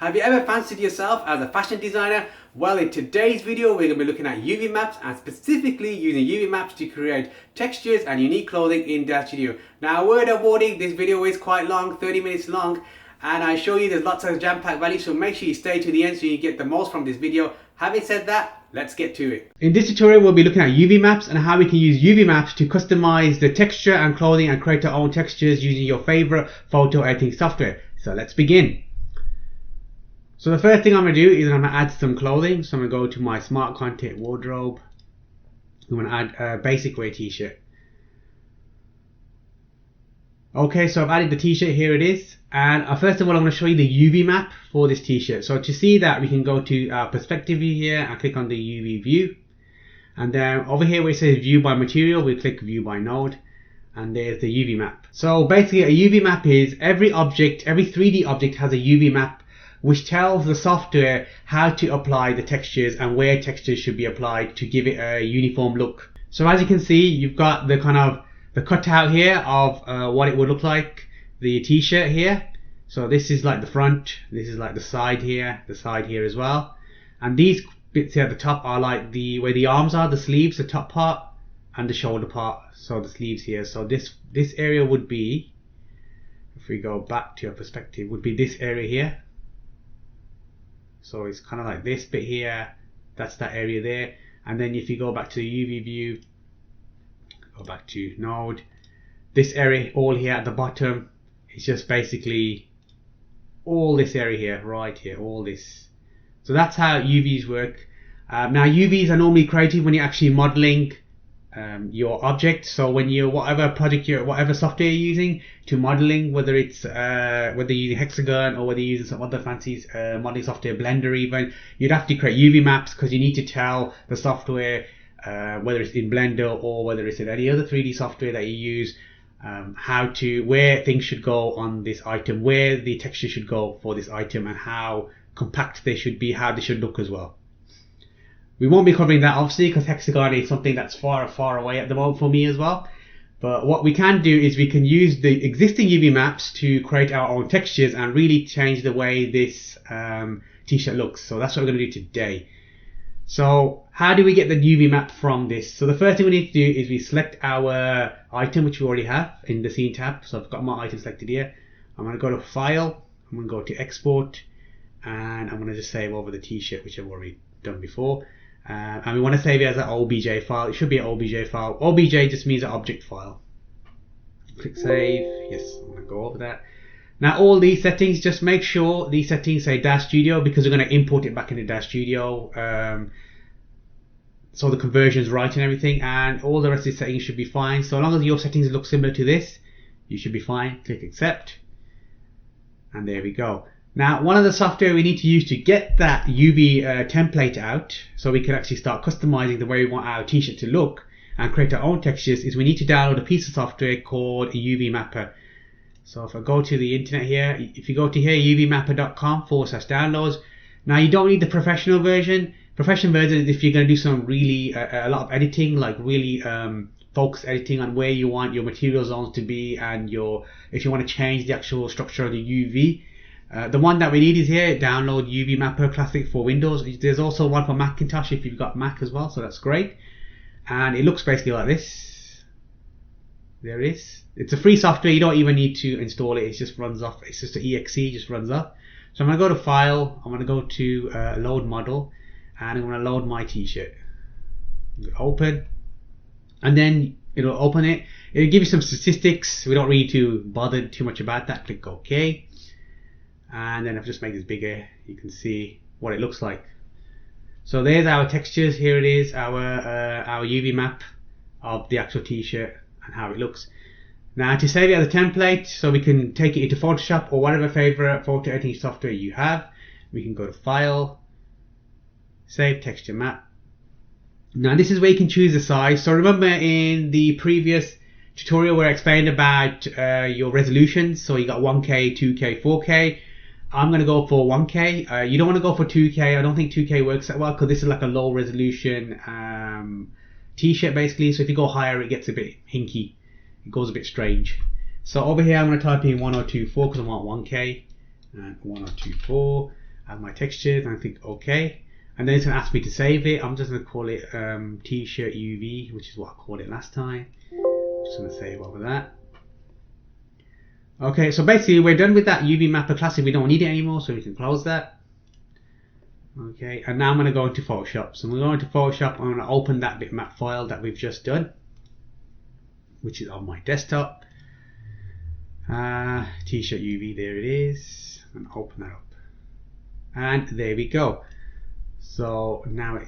Have you ever fancied yourself as a fashion designer? Well, in today's video we're going to be looking at UV maps and specifically using UV maps to create textures and unique clothing in DAZSTUDIO. Now, a word of warning, this video is quite long, 30 minutes long, and I show you there's lots of jam-packed value, so make sure you stay to the end so you get the most from this video. Having said that, let's get to it. In this tutorial we'll be looking at UV maps and how we can use UV maps to customize the texture and clothing and create our own textures using your favorite photo editing software. So let's begin. So the first thing I'm going to do is I'm going to add some clothing. So I'm going to go to my smart content wardrobe. I'm going to add a basic wear t-shirt. Okay, so I've added the t-shirt, here it is. And first of all I'm going to show you the UV map for this t-shirt. So to see that, we can go to our perspective view here and click on the UV view. And then over here where it says view by material, we click view by node. And there's the UV map. So basically a UV map is every object, every 3D object has a UV map which tells the software how to apply the textures and where textures should be applied to give it a uniform look. So as you can see, you've got the kind of the cutout here of what it would look like, the t-shirt here. So this is like the front, this is like the side here as well. And these bits here at the top are like where the arms are, the sleeves, the top part, and the shoulder part. So the sleeves here. So this area would be, if we go back to your perspective, would be this area here. So it's kind of like this bit here, that's that area there. And then if you go back to the UV view, go back to node, this area all here at the bottom is just basically all this area here, right here, all this. So that's how UVs work. Now UVs are normally created when you're actually modeling your object. So when you're whatever software you're using to modeling, whether it's whether you're using Hexagon or whether you're using some other fancy modeling software, Blender even, you'd have to create UV maps because you need to tell the software whether it's in Blender or whether it's in any other 3D software that you use, where things should go on this item, where the texture should go for this item, and how compact they should be, how they should look as well. We won't be covering that obviously because Hexagon is something that's far away at the moment for me as well. But what we can do is we can use the existing UV maps to create our own textures and really change the way this t-shirt looks. So that's what we're going to do today. So how do we get the UV map from this? So the first thing we need to do is we select our item, which we already have in the scene tab. So I've got my item selected here. I'm going to go to File, I'm going to go to Export, and I'm going to just save over the t-shirt, which I've already done before. And we want to save it as an OBJ file. It should be an OBJ file. OBJ just means an object file. Click save. Yes, I'm going to go over that. Now all these settings, just make sure these settings say DAZSTUDIO because we're going to import it back into DAZSTUDIO. So the conversion is right and everything, and all the rest of the settings should be fine. So long as your settings look similar to this, you should be fine. Click accept. And there we go. Now one of the software we need to use to get that UV template out so we can actually start customizing the way we want our t-shirt to look and create our own textures is we need to download a piece of software called a UV Mapper. So if I go to the internet here, if you go to here uvmapper.com/downloads. Now you don't need the professional version. Professional version is if you're going to do some really a lot of editing, like really focus editing on where you want your material zones to be and if you want to change the actual structure of the UV. The one that we need is here, download UV Mapper Classic for Windows. There's also one for Macintosh if you've got Mac as well, so that's great. And it looks basically like this. There it is. It's a free software, you don't even need to install it, it just runs off, it's just an exe, just runs off. So I'm going to go to File, I'm going to go to Load Model, and I'm going to load my t-shirt. Open, and then it'll open it. It'll give you some statistics, we don't really need to bother too much about that. Click OK. And then I've just made this bigger, you can see what it looks like. So there's our textures, here it is, our UV map of the actual t-shirt and how it looks. Now to save it as a template, so we can take it into Photoshop or whatever favorite photo editing software you have, we can go to File, Save Texture Map. Now this is where you can choose the size. So remember in the previous tutorial where I explained about your resolutions, so you got 1K, 2K, 4K. I'm going to go for 1K. You don't want to go for 2K. I don't think 2K works that well because this is like a low resolution t-shirt basically. So if you go higher, it gets a bit hinky. It goes a bit strange. So over here, I'm going to type in 1024 because I want 1K. And 1024. have my textures, and I think OK. And then it's going to ask me to save it. I'm just going to call it T-shirt UV, which is what I called it last time. Just going to save over that. Okay, so basically we're done with that UV Mapper Classic. We don't need it anymore, so we can close that. Okay, and now I'm going to go into Photoshop. So I'm going to go into Photoshop. I'm going to open that bitmap file that we've just done, which is on my desktop. T-shirt UV, there it is. I'm going to open that up, and there we go. So now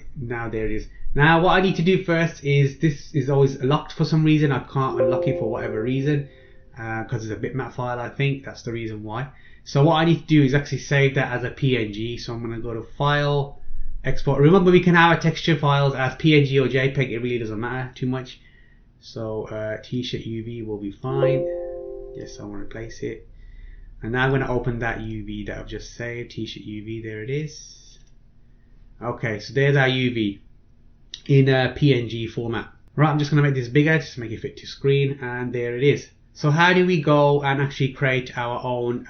there it is. Now what I need to do first is, this is always locked for some reason. I can't unlock it for whatever reason, because it's a bitmap file. I think that's the reason why. So what I need to do is actually save that as a PNG. So I'm going to go to File, Export. Remember, we can have our texture files as PNG or JPEG. It really doesn't matter too much. So T-shirt UV will be fine. Yes, I want to replace it. And now I'm going to open that UV that I've just saved. T-shirt UV, there it is. Okay, so there's our UV in a PNG format. Right, I'm just going to make this bigger, just make it fit to screen, and there it is. So how do we go and actually create our own,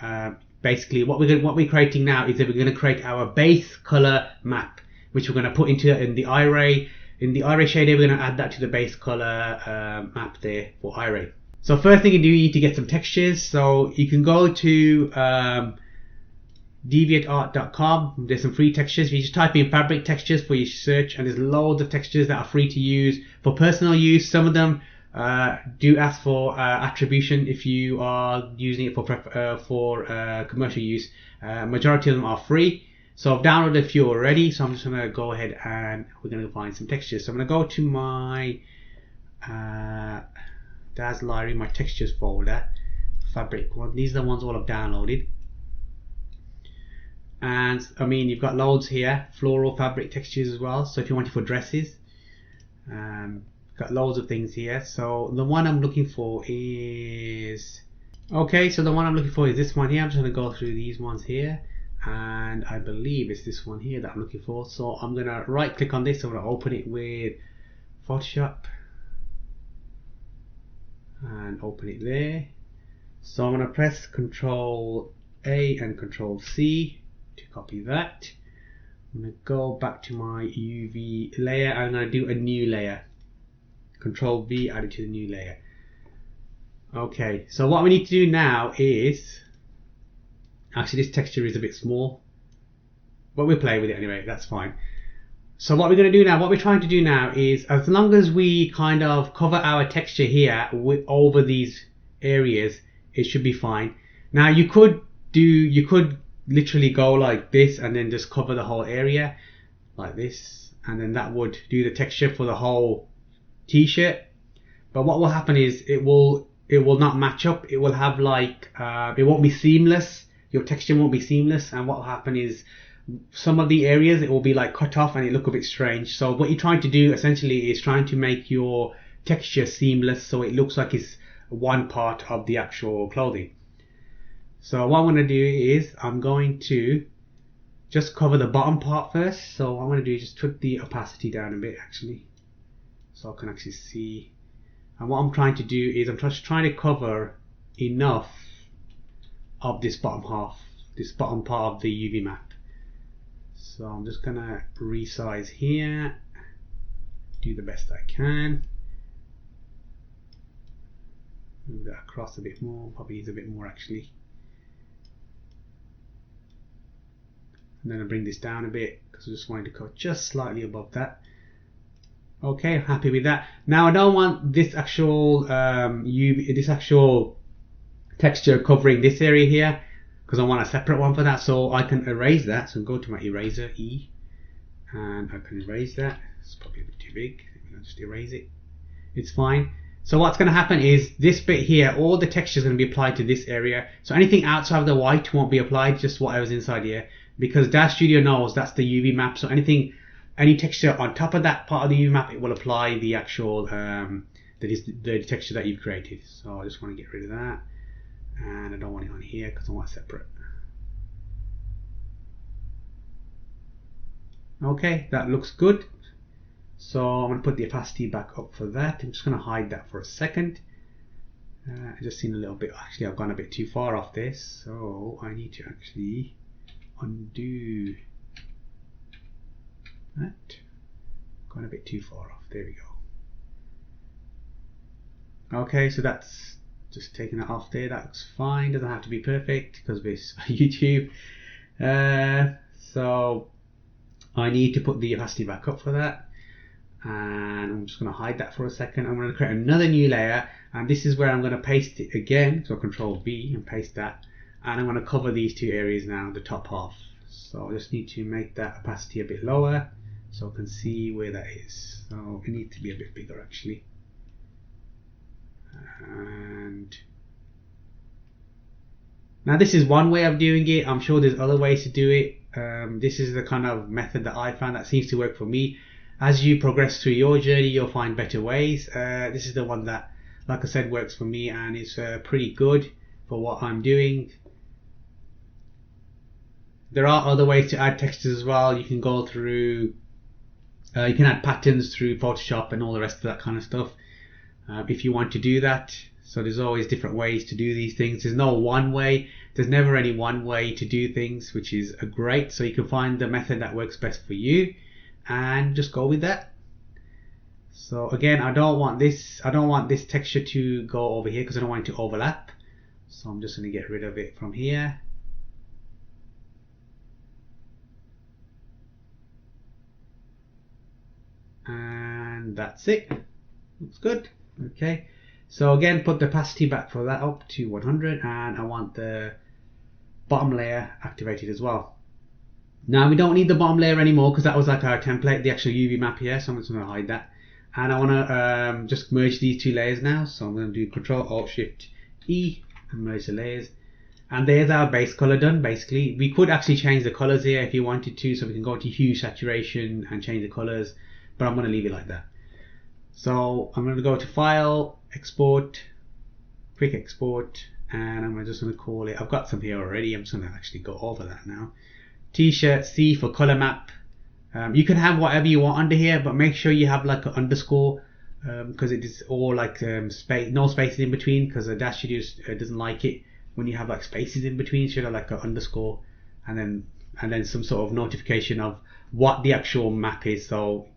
basically what we're creating now is that we're going to create our base color map, which we're going to put in the array. In the array shader, we're going to add that to the base color map there for array. So first thing you do, you need to get some textures. So you can go to deviantart.com. There's some free textures. You just type in fabric textures for your search, and there's loads of textures that are free to use for personal use. Some of them do ask for attribution if you are using it for commercial use. Majority of them are free. So I've downloaded a few already, so I'm just going to go ahead and we're going to find some textures. So I'm going to go to my Daz library, my textures folder, fabric one. These are the ones all I've downloaded. And I mean, you've got loads here, floral fabric textures as well. So if you want it for dresses, got loads of things here. So the one I'm looking for is, okay, so the one I'm looking for is this one here. I'm just going to go through these ones here, and I believe it's this one here that I'm looking for. So I'm going to right click on this. I'm going to open it with Photoshop and open it there. So I'm going to press Control A and Control C to copy that. I'm going to go back to my UV layer. I'm going to do a new layer. Control V, add it to the new layer. Okay, so what we need to do now is, actually this texture is a bit small, but we'll play with it anyway, that's fine. So what we're going to do now, what we're trying to do now is, as long as we kind of cover our texture here over these areas, it should be fine. Now you could literally go like this and then just cover the whole area like this, and then that would do the texture for the whole t-shirt. But what will happen is it will not match up. It will have like it won't be seamless. Your texture won't be seamless, and what will happen is some of the areas it will be like cut off and it look a bit strange. So what you're trying to do essentially is trying to make your texture seamless, so it looks like it's one part of the actual clothing. So what I'm going to do is I'm going to just cover the bottom part first. So what I'm going to do is just put the opacity down a bit actually, so I can actually see. And what I'm trying to do is I'm just trying to cover enough of this bottom half, this bottom part of the UV map. So I'm just going to resize here, do the best I can. Move that across a bit more, probably needs a bit more actually. And then I bring this down a bit because I just wanted to go just slightly above that. Okay, I'm happy with that. Now I don't want this actual this actual texture covering this area here, because I want a separate one for that. So I can erase that. So go to my eraser, E, and I can erase that. It's probably a bit too big. I'll just erase it. It's fine. So what's going to happen is this bit here, all the texture is going to be applied to this area. So anything outside of the white won't be applied, just whatever's inside here, because Daz Studio knows that's the UV map. So any texture on top of that part of the UV map, it will apply the actual the texture that you've created. So I just want to get rid of that, and I don't want it on here because I want it separate. Okay, that looks good. So I'm going to put the opacity back up for that. I'm just going to hide that for a second. I just seen a little bit, actually I've gone a bit too far off this, so I need to actually undo that. Gone a bit too far off. There we go. Okay, so that's just taking that off there. That's fine. Doesn't have to be perfect because it's YouTube. So I need to put the opacity back up for that, and I'm just going to hide that for a second. I'm going to create another new layer, and this is where I'm going to paste it again. So Control V and paste that, and I'm going to cover these two areas now, the top half. So I just need to make that opacity a bit lower so I can see where that is. So it needs to be a bit bigger actually. And now this is one way of doing it. I'm sure there's other ways to do it. This is the kind of method that I found that seems to work for me. As you progress through your journey, you'll find better ways. This is the one that, like I said, works for me, and it's pretty good for what I'm doing. There are other ways to add textures as well. You can go through, you can add patterns through Photoshop and all the rest of that kind of stuff if you want to do that. So there's always different ways to do these things. There's no one way. There's never any one way to do things, which is great. So you can find the method that works best for you and just go with that. So again, I don't want this texture to go over here because I don't want it to overlap. So I'm just going to get rid of it from here. And that's it. Looks good. Okay. So again, put the opacity back for that up to 100, and I want the bottom layer activated as well. Now we don't need the bottom layer anymore because that was like our template, the actual UV map here. So I'm just going to hide that, and I want to just merge these two layers now. So I'm going to do Control Alt Shift E and merge the layers, and there's our base color done. Basically, we could actually change the colors here if you wanted to, so we can go to hue, saturation, and change the colors, but I'm going to leave it like that. So I'm going to go to File, Export, Quick Export, and I'm just going to call it, I've got some here already, I'm just going to actually go over that now. T-shirt C for color map. You can have whatever you want under here, but make sure you have like an underscore because it is all like space, no spaces in between, because the Daz Studio doesn't like it when you have like spaces in between. You should have like an underscore and then some sort of notification of what the actual map is. So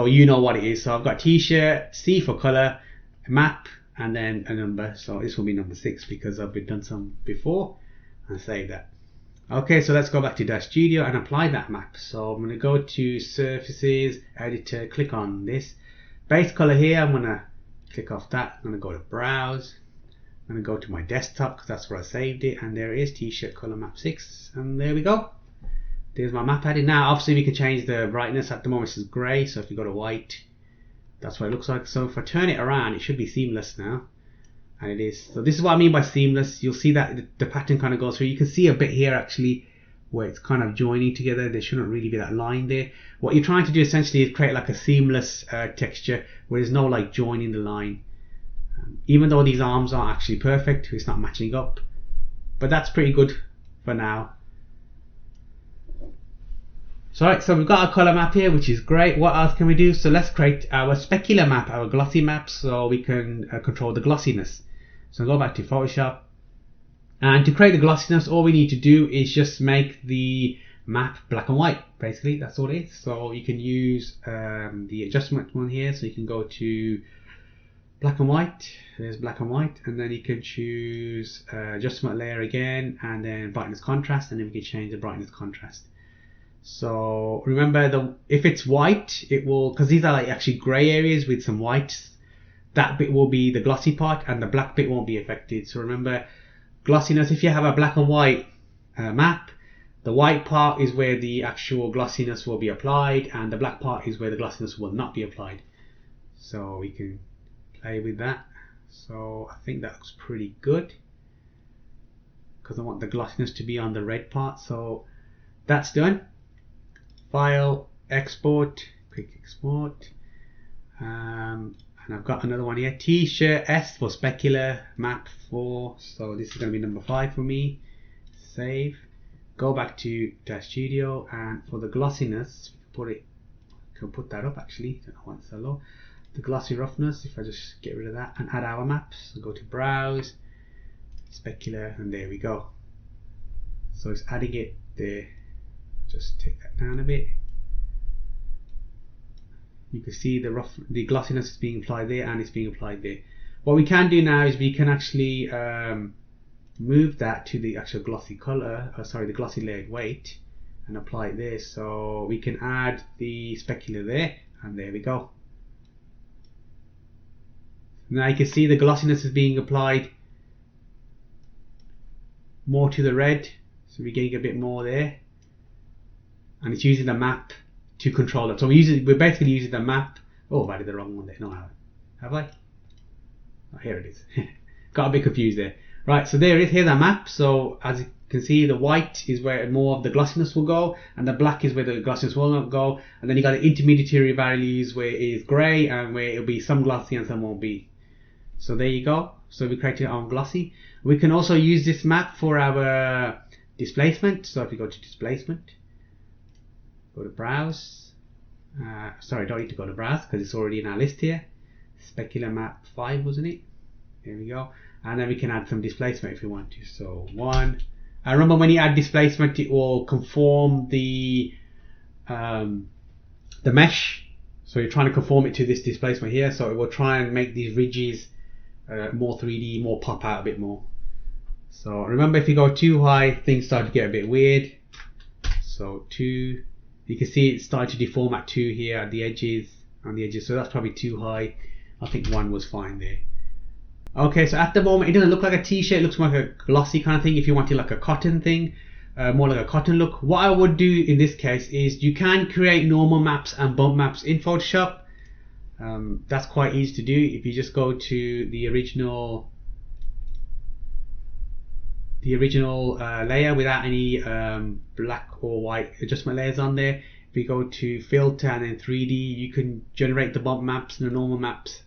you know what it is. So I've got T-shirt, C for color, map, and then a number. So this will be number 6 because I've done some before, and save that. Okay, so let's go back to Daz Studio and apply that map. So I'm going to go to Surfaces, Editor, click on this base color here. I'm going to click off that. I'm going to go to Browse. I'm going to go to my desktop because that's where I saved it, and there it is, T-shirt color map 6, and there we go. There's my map added. Now obviously we can change the brightness. At the moment this is grey, so if you go to white, that's what it looks like. So if I turn it around, it should be seamless now, and it is. So this is what I mean by seamless. You'll see that the pattern kind of goes through. You can see a bit here actually where it's kind of joining together. There shouldn't really be that line there. What you're trying to do essentially is create like a seamless texture where there's no like joining the line. Even though these arms aren't actually perfect, it's not matching up, but that's pretty good for now. So we've got our color map here, which is great. What else can we do? So let's create our specular map, our glossy map, so we can control the glossiness. So go back to Photoshop, and to create the glossiness, all we need to do is just make the map black and white. Basically, that's all it is. So you can use the adjustment one here. So you can go to black and white. There's black and white, and then you can choose adjustment layer again, and then brightness contrast, and then we can change the brightness contrast. So remember, if it's white, it will, because these are like actually grey areas with some whites, that bit will be the glossy part, and the black bit won't be affected. So remember, glossiness, if you have a black and white map, the white part is where the actual glossiness will be applied, and the black part is where the glossiness will not be applied. So we can play with that. So I think that looks pretty good, because I want the glossiness to be on the red part. So that's done. File, Export, Quick Export, and I've got another one here, T-shirt S for specular map 4. So this is going to be number 5 for me. Save. Go back to Daz Studio, and for the glossiness, can put that up actually. Don't know why it's so low. The glossy roughness, if I just get rid of that and add our maps, so go to Browse, Specular, and there we go. So it's adding it there. Just take that down a bit. You can see the glossiness is being applied there, and it's being applied there. What we can do now is we can actually move that to the actual glossy color, the glossy layered weight, and apply it there. So we can add the specular there, and there we go. Now you can see the glossiness is being applied more to the red, so we're getting a bit more there, and it's using the map to control it. So we're basically using the map. Oh, I did the wrong one there. No, have I? Oh, here it is. Got a bit confused there. Right, so there it is. Here's our map. So as you can see, the white is where more of the glossiness will go, and the black is where the glossiness will not go. And then you got the intermediary values where it is grey and where it'll be some glossy and some won't be. So there you go. So we created our own glossy. We can also use this map for our displacement. So if you go to displacement, go to browse. Sorry, don't need to go to browse because it's already in our list here. Specular map 5, wasn't it? There we go. And then we can add some displacement if we want to. So 1. Remember, when you add displacement, it will conform the mesh. So you're trying to conform it to this displacement here. So it will try and make these ridges more 3D, more pop out a bit more. So remember, if you go too high, things start to get a bit weird. So 2. You can see it started to deform at 2 here at the edges, on the edges. So that's probably too high. I think 1 was fine there. Okay, so at the moment it doesn't look like a t-shirt, it looks more like a glossy kind of thing. If you wanted like a cotton thing, more like a cotton look. What I would do in this case is you can create normal maps and bump maps in Photoshop. That's quite easy to do. If you just go to the original layer without any black or white adjustment layers on there. If you go to filter and then 3D, you can generate the bump maps and the normal maps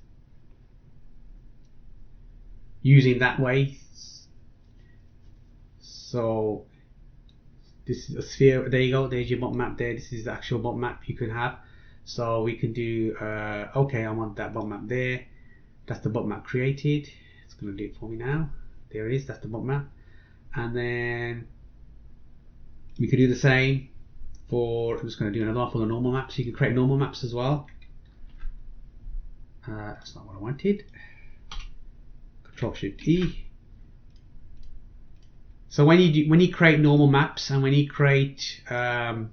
using that way. So this is a sphere. There you go. There's your bump map there. This is the actual bump map you can have. So we can do okay, I want that bump map there. That's the bump map created. It's going to do it for me now. There it is. That's the bump map. And then we could do the same for, I'm just going to do another one for the normal maps. You can create normal maps as well. That's not what I wanted. Control-Shift-E. So when you create normal maps and when you create bump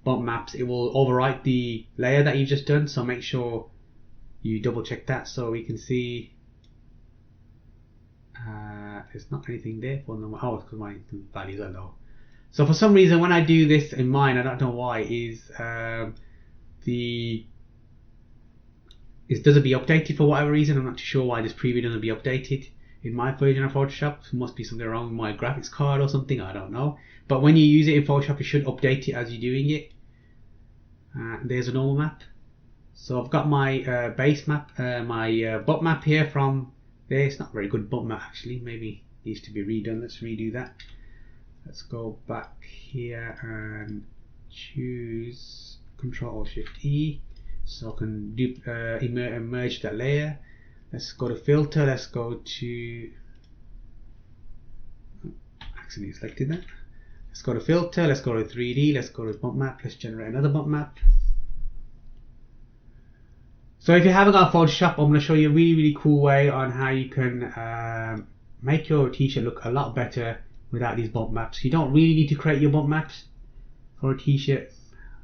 maps, it will overwrite the layer that you've just done. So make sure you double check that so we can see. There's not anything there for them. Oh, it's because my values are low. So for some reason, when I do this in mine, I don't know why, it doesn't be updated for whatever reason. I'm not too sure why this preview doesn't be updated in my version of Photoshop. There must be something wrong with my graphics card or something. I don't know. But when you use it in Photoshop, it should update it as you're doing it. There's a normal map. So I've got my base map, my bump map here from there. It's not a very good bump map actually. Maybe needs to be redone. Let's redo that. Let's go back here and choose Control-Shift-E so I can do merge that layer. Let's go to filter. Let's go to accidentally selected that. Let's go to filter. Let's go to 3D. Let's go to bump map. Let's generate another bump map. So if you haven't got Photoshop, I'm going to show you a really cool way on how you can make your t-shirt look a lot better without these bump maps. You don't really need to create your bump maps for a t-shirt.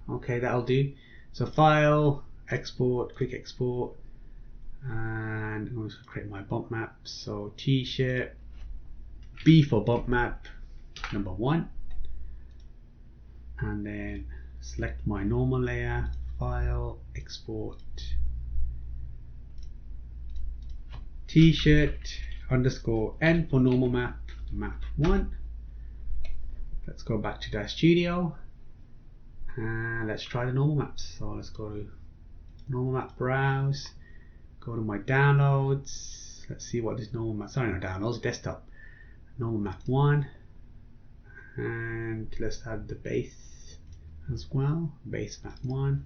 Okay, that'll do. So file, export, quick export, and I'm just going to create my bump map. So t-shirt, B for bump map, number 1, and then select my normal layer, file, export, t-shirt underscore N for normal map, map 1. Let's go back to Daz Studio and let's try the normal maps. So let's go to normal map, browse, go to my downloads. Let's see what this normal map, sorry, not downloads, desktop, normal map 1, and let's add the base as well, base map 1.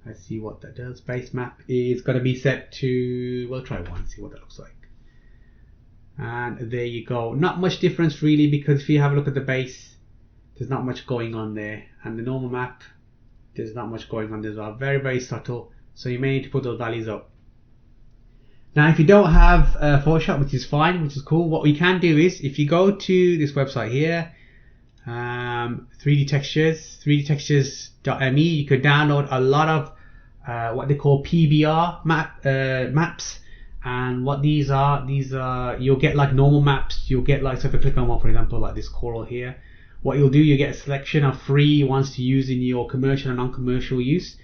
Let's see what that does. Base map is going to be set to, we'll try 1, see what that looks like. And there you go. Not much difference really, because if you have a look at the base there's not much going on there, and the normal map, there's not much going on there as well. Very, very subtle, so you may need to put those values up. Now if you don't have Photoshop, which is fine, which is cool, what we can do is, if you go to this website here, 3D Textures, 3dtextures.me, you could download a lot of what they call PBR maps. And what these are, you'll get like normal maps. You'll get like, so if I click on one, for example, like this coral here, what you'll do, you get a selection of free ones to use in your commercial and non-commercial use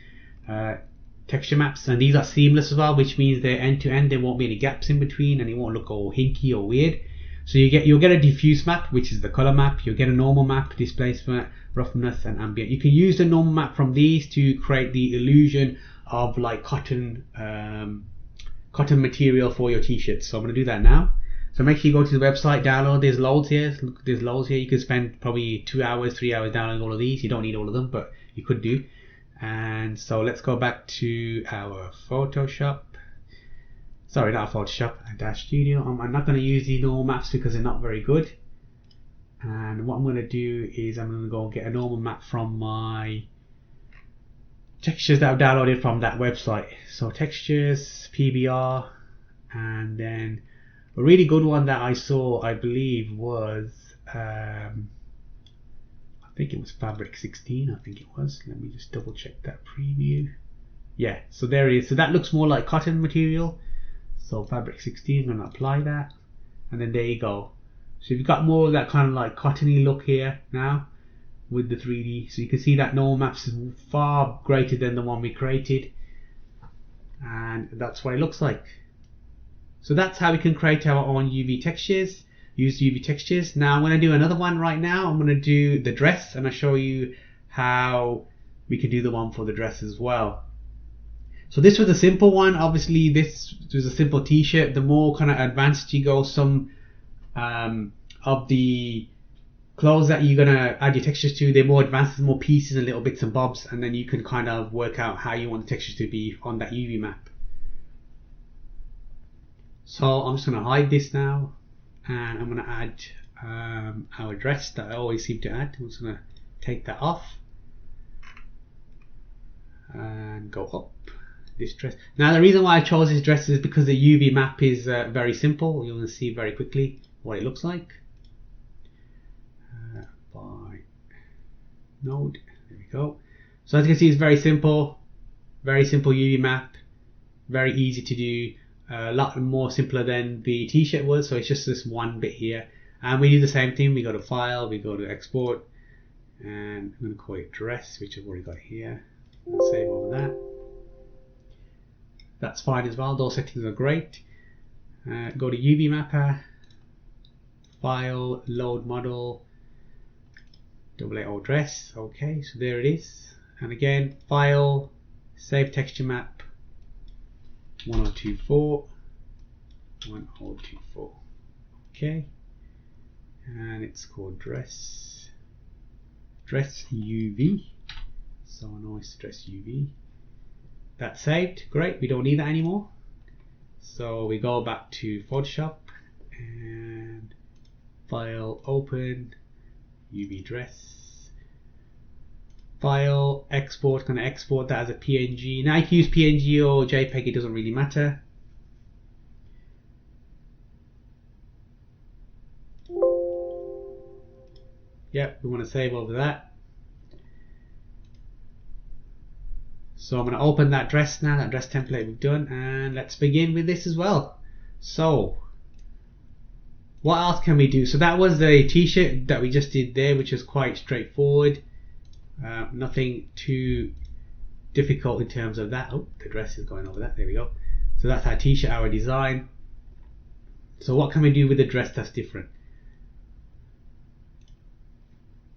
texture maps, and these are seamless as well, which means they're end to end. There won't be any gaps in between, and it won't look all hinky or weird. So you'll get a diffuse map, which is the color map. You'll get a normal map, displacement, roughness, and ambient. You can use the normal map from these to create the illusion of like cotton material for your t-shirts. So I'm going to do that now. So make sure you go to the website, download. There's loads here. There's loads here. You could spend probably 2 hours, 3 hours downloading all of these. You don't need all of them, but you could do. And so let's go back to our Photoshop. Sorry, not Photoshop, Daz Studio. I'm not going to use these normal maps because they're not very good. And what I'm going to do is I'm going to go and get a normal map from my textures that I've downloaded from that website. So textures, PBR, and then a really good one that I saw, I believe, was I think it was Fabric 16. I think it was. Let me just double check that preview. Yeah, so there it is. So that looks more like cotton material. So Fabric 16, I'm going to apply that, and then there you go. So you've got more of that kind of like cottony look here now with the 3D. So you can see that normal maps is far greater than the one we created, and that's what it looks like. So that's how we can create our own UV textures, use UV textures. Now I'm going to do another one right now. I'm going to do the dress, and I'll show you how we can do the one for the dress as well. So this was a simple one. Obviously this was a simple t-shirt. The more kind of advanced you go, some of the clothes that you're going to add your textures to, they're more advanced, more pieces and little bits and bobs, and then you can kind of work out how you want the textures to be on that UV map. So I'm just going to hide this now, and I'm going to add our dress that I always seem to add. I'm just going to take that off and go up. This dress. Now the reason why I chose this dress is because the UV map is very simple. You're going to see very quickly what it looks like. By node, there we go. So as you can see, it's very simple UV map, very easy to do, a lot more simpler than the t-shirt was. So it's just this one bit here, and we do the same thing. We go to file, we go to export, and I'm going to call it dress, which I've already got here. Let's save over that. That's fine as well. Those settings are great. Go to UV mapper, file, load model, AA dress. Okay, so there it is. And again, file, save texture map, 1024, 1024. Okay, and it's called dress UV. So nice, dress UV. That's saved. Great, we don't need that anymore. So we go back to Photoshop and file, open, UV dress, file, export. Going to export that as a PNG. Now you can use PNG or JPEG, it doesn't really matter. Yep, we want to save over that. So I'm going to open that dress now, that dress template we've done, and let's begin with this as well. So what else can we do? So that was the t-shirt that we just did there, which is quite straightforward. Nothing too difficult in terms of that. Oh, the dress is going over that. There we go. So that's our t-shirt, our design. So what can we do with the dress that's different?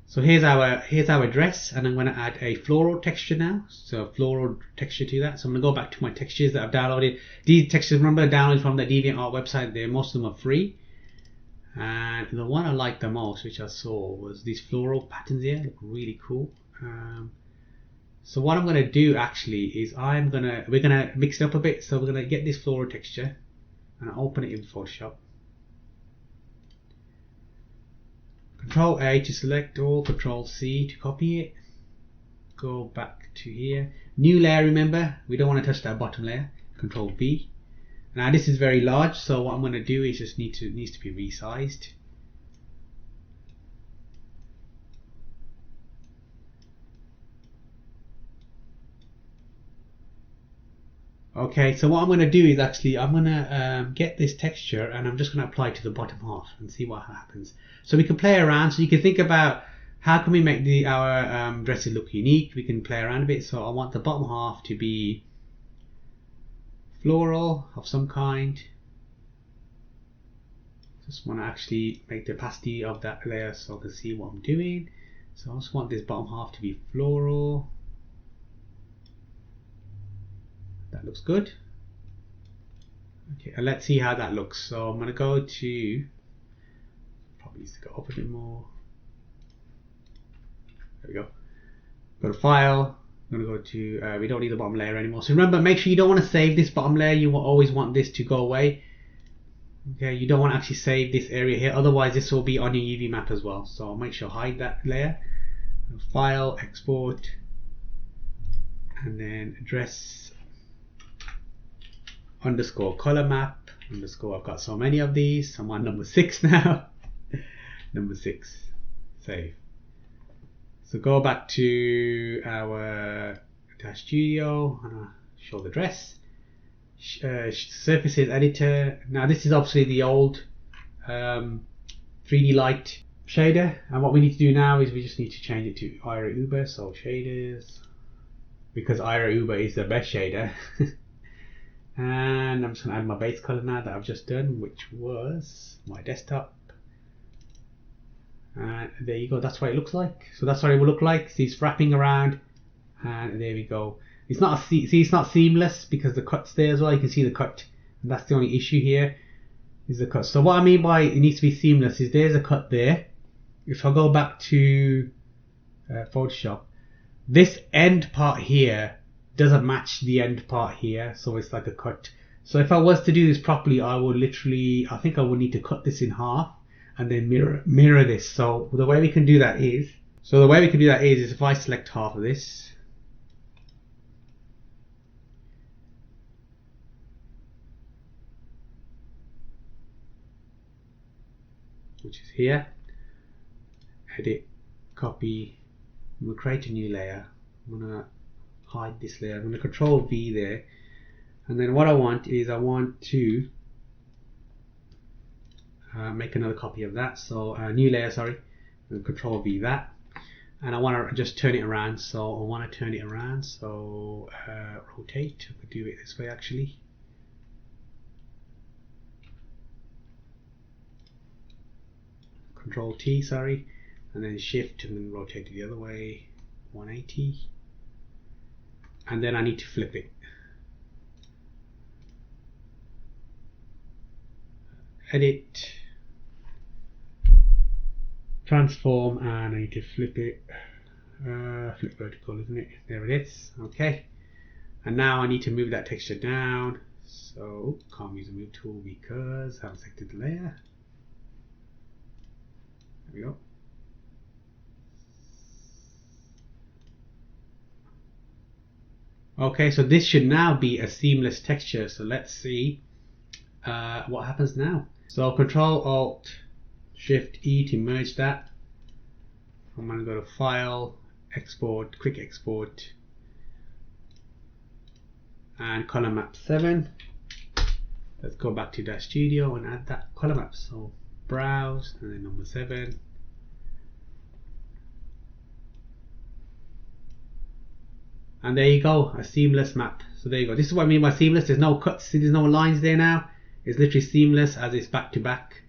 So here's our dress, and I'm going to add a floral texture now. So floral texture to that. So I'm going to go back to my textures that I've downloaded. These textures, remember, downloaded from the DeviantArt website. Most of them are free. And the one I liked the most, which I saw, was these floral patterns here. Look really cool. So what I'm going to do actually is we're going to mix it up a bit. So we're going to get this floral texture and open it in Photoshop. Control A to select all, Control C to copy it. Go back to here. New layer, remember, we don't want to touch that bottom layer. Control V. Now this is very large, so what I'm going to do is just needs to be resized. Okay, so what I'm going to do is actually I'm going to get this texture and I'm just going to apply it to the bottom half and see what happens. So we can play around. So you can think about how can we make our dresses look unique. We can play around a bit. So I want the bottom half to be floral of some kind. Just want to actually make the opacity of that layer so I can see what I'm doing. So I just want this bottom half to be floral. That looks good. Okay, and let's see how that looks. So I'm going to go to, probably needs to go up a bit more. There we go. Go to File. I'm going to go to, we don't need the bottom layer anymore. So remember, make sure you don't want to save this bottom layer. You will always want this to go away. Okay, you don't want to actually save this area here. Otherwise, this will be on your UV map as well. So I'll make sure hide that layer. File, Export, and then address underscore color map underscore. I've got so many of these. I'm on number 6 now. Number 6. Save. So go back to our Daz Studio and I'll show the dress. Surfaces editor. Now this is obviously the old 3D light shader, and what we need to do now is we just need to change it to Ira Uber. So shaders, because Ira Uber is the best shader. And I'm just going to add my base color now that I've just done, which was my desktop. And there you go, that's what it looks like. So that's what it will look like. See, it's wrapping around, and there we go. It's not it's not seamless because the cut's there as well. You can see the cut, and that's the only issue here is the cut. So what I mean by it needs to be seamless is there's a cut there. If I go back to Photoshop, this end part here doesn't match the end part here, so it's like a cut. So if I was to do this properly, I would literally, I think I would need to cut this in half and then mirror this. So the way we can do that is, if I select half of this, which is here, edit, copy, I'm going to create a new layer. I'm going to hide this layer. I'm going to Control V there, and then what I want is I want to make another copy of that. So new layer, sorry, and Control V that, and I want to just turn it around. So I want to turn it around. So rotate. I could do it this way actually. Control T, sorry, and then Shift and then rotate it the other way, 180. And then I need to flip it. Edit, transform, and I need to flip it. Flip vertical, isn't it? There it is. Okay. And now I need to move that texture down. So can't use the move tool because I haven't selected the layer. There we go. Okay, so this should now be a seamless texture. So let's see what happens now. So Control Alt Shift E to merge that. I'm going to go to File, Export, Quick Export, and Color Map 7. Let's go back to Daz Studio and add that color map. So Browse and then number 7. And there you go, a seamless map. So there you go. This is what I mean by seamless. There's no cuts, there's no lines there now. It's literally seamless as it's back to back.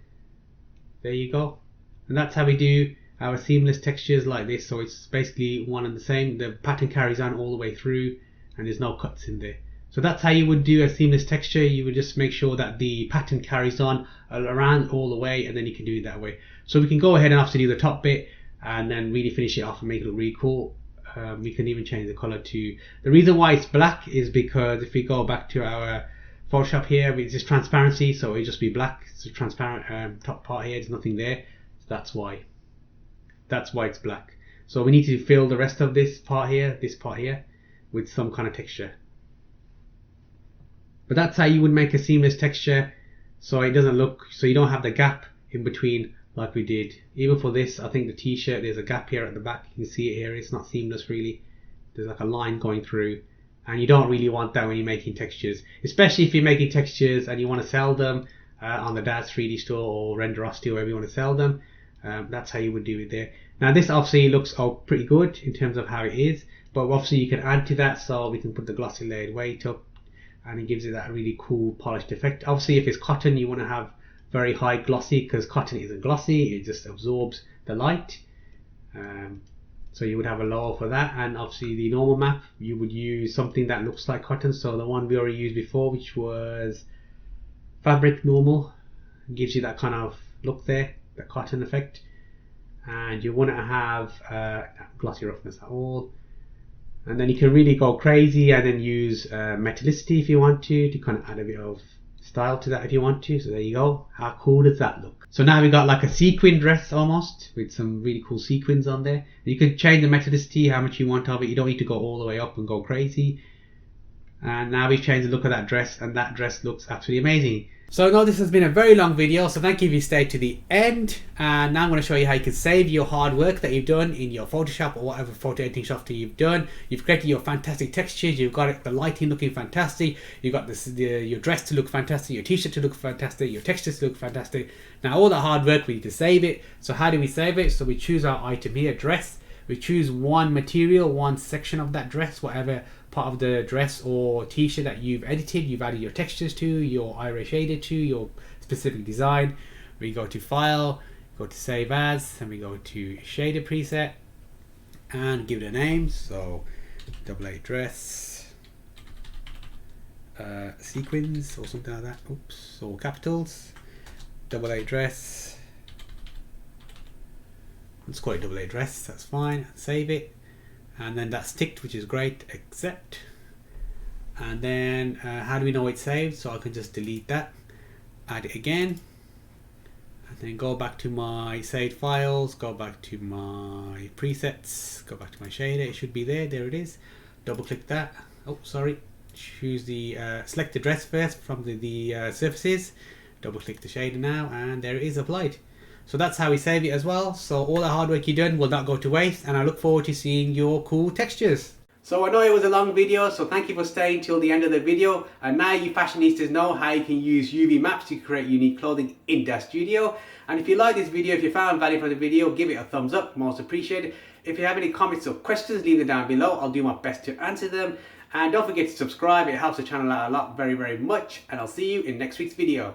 There you go. And that's how we do our seamless textures like this. So it's basically one and the same. The pattern carries on all the way through and there's no cuts in there. So that's how you would do a seamless texture. You would just make sure that the pattern carries on around all the way, and then you can do it that way. So we can go ahead and have to do the top bit and then really finish it off and make it look really cool. We can even change the color to, the reason why it's black is because if we go back to our Photoshop here, it's just transparency, so it'll just be black. It's a transparent top part here, there's nothing there, so that's why. That's why it's black. So we need to fill the rest of this part here, with some kind of texture. But that's how you would make a seamless texture, so it doesn't look, so you don't have the gap in between like we did. Even for this, I think the t-shirt, there's a gap here at the back. You can see it here. It's not seamless really. There's like a line going through, and you don't really want that when you're making textures, especially if you're making textures and you want to sell them on the Daz 3D store or Renderosity, or wherever you want to sell them. That's how you would do it there. Now this obviously looks pretty good in terms of how it is, but obviously you can add to that, so we can put the glossy layered weight up, and it gives it that really cool polished effect. Obviously if it's cotton, you want to have very high glossy, because cotton isn't glossy, it just absorbs the light. So you would have a lower for that, and obviously the normal map, you would use something that looks like cotton. So the one we already used before, which was fabric normal, gives you that kind of look there, the cotton effect. And you want to have glossy roughness at all. And then you can really go crazy and then use metallicity if you want to kind of add a bit of style to that if you want to. So there you go. How cool does that look? So now we've got like a sequin dress almost, with some really cool sequins on there. You can change the metallicity, how much you want of it. You don't need to go all the way up and go crazy. And now we've changed the look of that dress, and that dress looks absolutely amazing. So I know this has been a very long video, so thank you if you stayed to the end. And now I'm going to show you how you can save your hard work that you've done in your Photoshop or whatever photo editing software you've done. You've created your fantastic textures, you've got the lighting looking fantastic, you've got your dress to look fantastic, your t-shirt to look fantastic, your textures to look fantastic. Now all that hard work, we need to save it. So how do we save it? So we choose our item here, dress. We choose one material, one section of that dress, whatever part of the dress or t-shirt that you've edited, you've added your textures to, your iris shader to, your specific design. We go to file, go to save as, and we go to shader preset and give it a name. So AA dress sequins or something like that. Oops, or capitals. AA dress. Let's call it AA dress, that's fine. Save it. And then that's ticked, which is great. Accept. And then how do we know it's saved? So I can just delete that, add it again, and then go back to my saved files, go back to my presets, go back to my shader. It should be there. There it is. Double click that. Oh, sorry. Choose the select the dress first from the surfaces. Double click the shader now, and there it is applied. So that's how we save it as well. So all the hard work you've done will not go to waste, and I look forward to seeing your cool textures. So I know it was a long video, so thank you for staying till the end of the video. And now you fashionistas know how you can use UV maps to create unique clothing in Daz Studio. And if you like this video, if you found value from the video, give it a thumbs up, most appreciated. If you have any comments or questions, leave them down below. I'll do my best to answer them. And don't forget to subscribe, it helps the channel out a lot, very, very much. And I'll see you in next week's video.